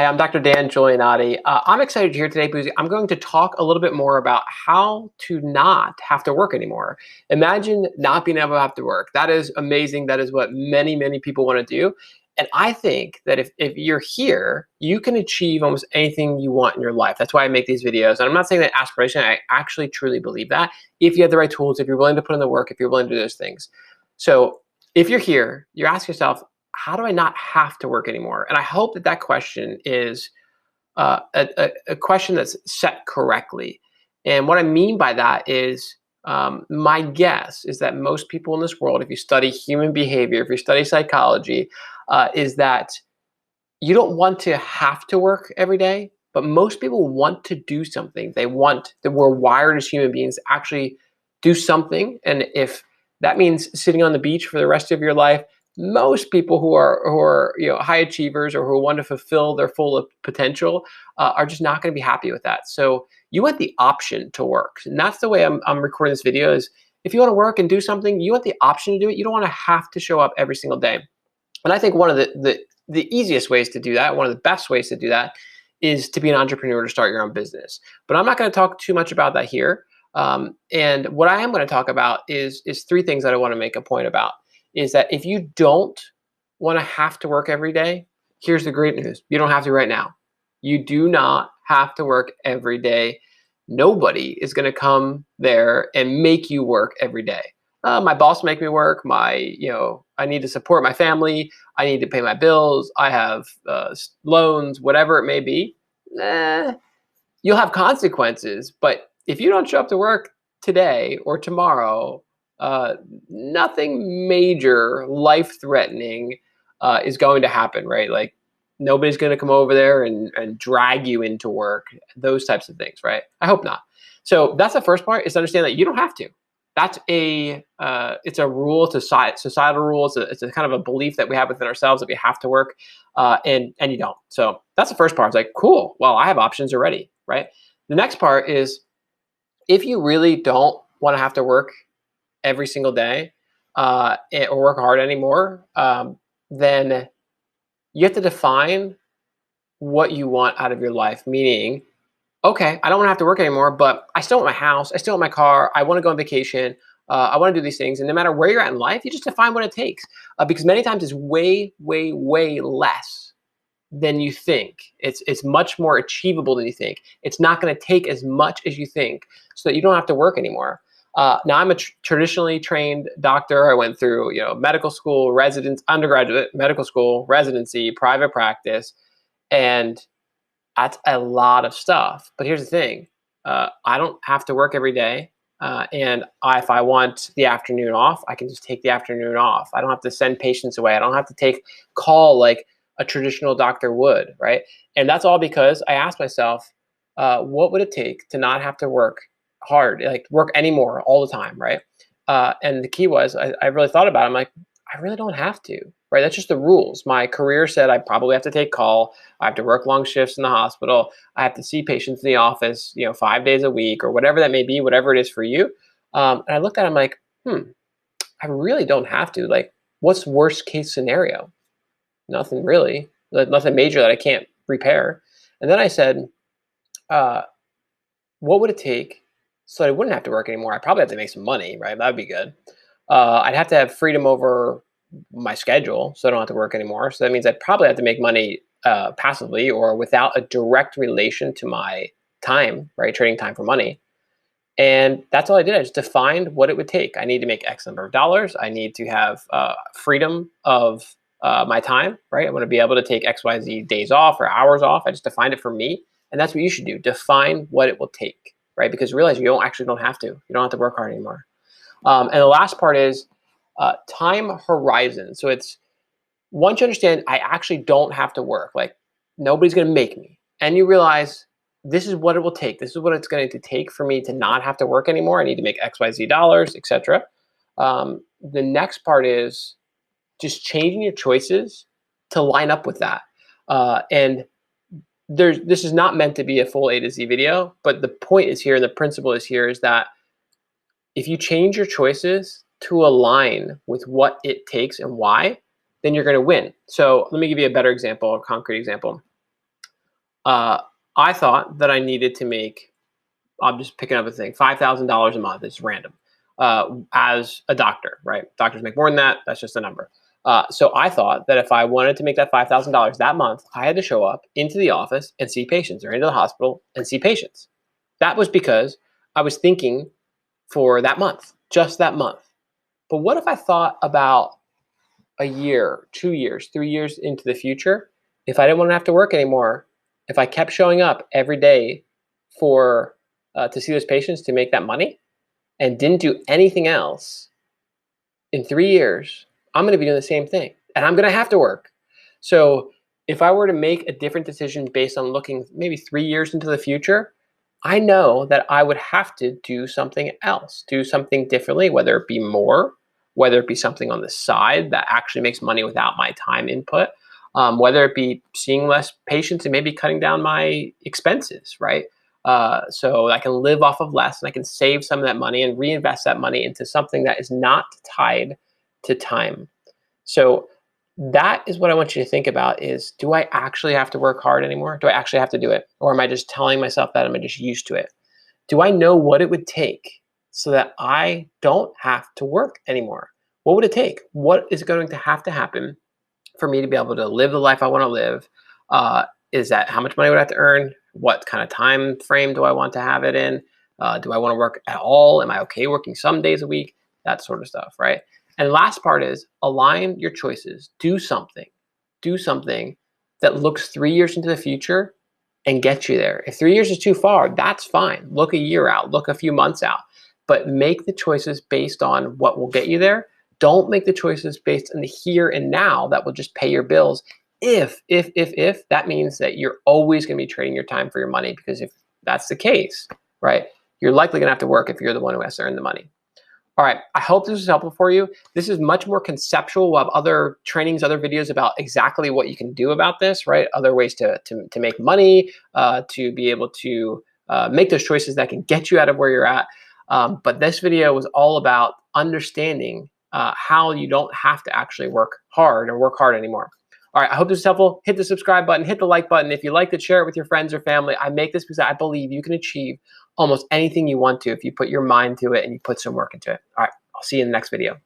Hi, I'm Dr. Dan Giulianotti. I'm excited you're here today because I'm going to talk a little bit more about how to not have to work anymore. Imagine not being able to have to work. That is amazing. That is what many, many people want to do. And I think that if you're here, you can achieve almost anything you want in your life. That's why I make these videos. And I'm not saying that aspiration, I actually truly believe that. If you have the right tools, if you're willing to put in the work, if you're willing to do those things. So if you're here, you're asking yourself, how do I not have to work anymore? And I hope that that question is a question that's set correctly. And what I mean by that is my guess is that most people in this world, if you study human behavior, if you study psychology, is that you don't want to have to work every day, but most people want to do something. They want that we're wired as human beings to actually do something. And if that means sitting on the beach for the rest of your life, most people who are high achievers or who want to fulfill their full potential are just not going to be happy with that. So you want the option to work, and that's the way I'm recording this video. Is if you want to work and do something, you want the option to do it. You don't want to have to show up every single day. And I think one of the easiest ways to do that, one of the best ways to do that, is to be an entrepreneur, to start your own business. But I'm not going to talk too much about that here. And what I am going to talk about is three things that I want to make a point about. Is that if you don't want to have to work every day, here's the great news: you don't have to right now. You do not have to work every day. Nobody is going to come there and make you work every day. My boss make me work. I need to support my family. I need to pay my bills. I have loans, whatever it may be. You'll have consequences. But if you don't show up to work today or tomorrow, nothing major, life-threatening is going to happen, right? Like nobody's going to come over there and drag you into work, those types of things, right? I hope not. So that's the first part, is to understand that you don't have to. That's it's a rule, to societal rule. It's a kind of a belief that we have within ourselves that we have to work, and you don't. So that's the first part. It's like, cool, well, I have options already, right? The next part is, if you really don't want to have to work every single day or work hard anymore, then you have to define what you want out of your life. Meaning, okay, I don't want to have to work anymore, but I still want my house, I still want my car, I want to go on vacation, I want to do these things. And no matter where you're at in life, you just define what it takes, because many times it's way, way, way less than you think. It's much more achievable than you think. It's not going to take as much as you think, so that you don't have to work anymore. Now, I'm a traditionally trained doctor. I went through medical school, undergraduate medical school, residency, private practice, and that's a lot of stuff. But here's the thing: I don't have to work every day, and if I want the afternoon off, I can just take the afternoon off. I don't have to send patients away. I don't have to take call like a traditional doctor would, right? And that's all because I asked myself, what would it take to not have to work hard, like work anymore all the time, right? And the key was, I really thought about it. I'm like, I really don't have to, right? That's just the rules. My career said I probably have to take call. I have to work long shifts in the hospital. I have to see patients in the office, 5 days a week or whatever that may be, whatever it is for you. And I looked at it, I'm like, I really don't have to. Like, what's worst case scenario? Nothing really, nothing major that I can't repair. And then I said, what would it take so I wouldn't have to work anymore? I probably have to make some money, right? That'd be good. I'd have to have freedom over my schedule, so I don't have to work anymore. So that means I'd probably have to make money passively or without a direct relation to my time, right? Trading time for money. And that's all I did. I just defined what it would take. I need to make X number of dollars. I need to have freedom of my time, right? I want to be able to take XYZ days off or hours off. I just defined it for me. And that's what you should do. Define what it will take, right? Because realize you don't have to. You don't have to work hard anymore. And the last part is time horizon. So it's, once you understand, I actually don't have to work. Like, nobody's going to make me. And you realize this is what it will take. This is what it's going to take for me to not have to work anymore. I need to make XYZ dollars, etc. The next part is just changing your choices to line up with that. And this is not meant to be a full A to Z video, but the point is here, and the principle is here, is that if you change your choices to align with what it takes and why, then you're going to win. So let me give you a better example, a concrete example. Uh, I thought that I needed to make, I'm just picking up a thing, $5,000 a month. It's random. As a doctor, right? Doctors make more than that. That's just a number. So I thought that if I wanted to make that $5,000 that month, I had to show up into the office and see patients, or into the hospital and see patients. That was because I was thinking for that month, just that month. But what if I thought about a year, 2 years, 3 years into the future? If I didn't want to have to work anymore, if I kept showing up every day for to see those patients to make that money and didn't do anything else, in 3 years, I'm going to be doing the same thing and I'm going to have to work. So if I were to make a different decision based on looking maybe 3 years into the future, I know that I would have to do something else, do something differently, whether it be more, whether it be something on the side that actually makes money without my time input, whether it be seeing less patients and maybe cutting down my expenses, right? So I can live off of less and I can save some of that money and reinvest that money into something that is not tied to time. So that is what I want you to think about is, do I actually have to work hard anymore? Do I actually have to do it? Or am I just telling myself that? Am I just used to it? Do I know what it would take so that I don't have to work anymore? What would it take? What is going to have to happen for me to be able to live the life I want to live? Uh, is that how much money would I have to earn? What kind of time frame do I want to have it in? Do I want to work at all? Am I okay working some days a week? That sort of stuff, right? And last part is align your choices. Do something. Do something that looks 3 years into the future and gets you there. If 3 years is too far, that's fine. Look a year out, look a few months out, but make the choices based on what will get you there. Don't make the choices based on the here and now that will just pay your bills. If that means that you're always going to be trading your time for your money, because if that's the case, right, you're likely going to have to work if you're the one who has to earn the money. All right, I hope this was helpful for you. This is much more conceptual. We'll have other trainings, other videos about exactly what you can do about this, right? Other ways to make money, to be able to make those choices that can get you out of where you're at. But this video was all about understanding how you don't have to actually work hard or work hard anymore. All right, I hope this is helpful. Hit the subscribe button, hit the like button. If you liked it, share it with your friends or family. I make this because I believe you can achieve almost anything you want to if you put your mind to it and you put some work into it. All right, I'll see you in the next video.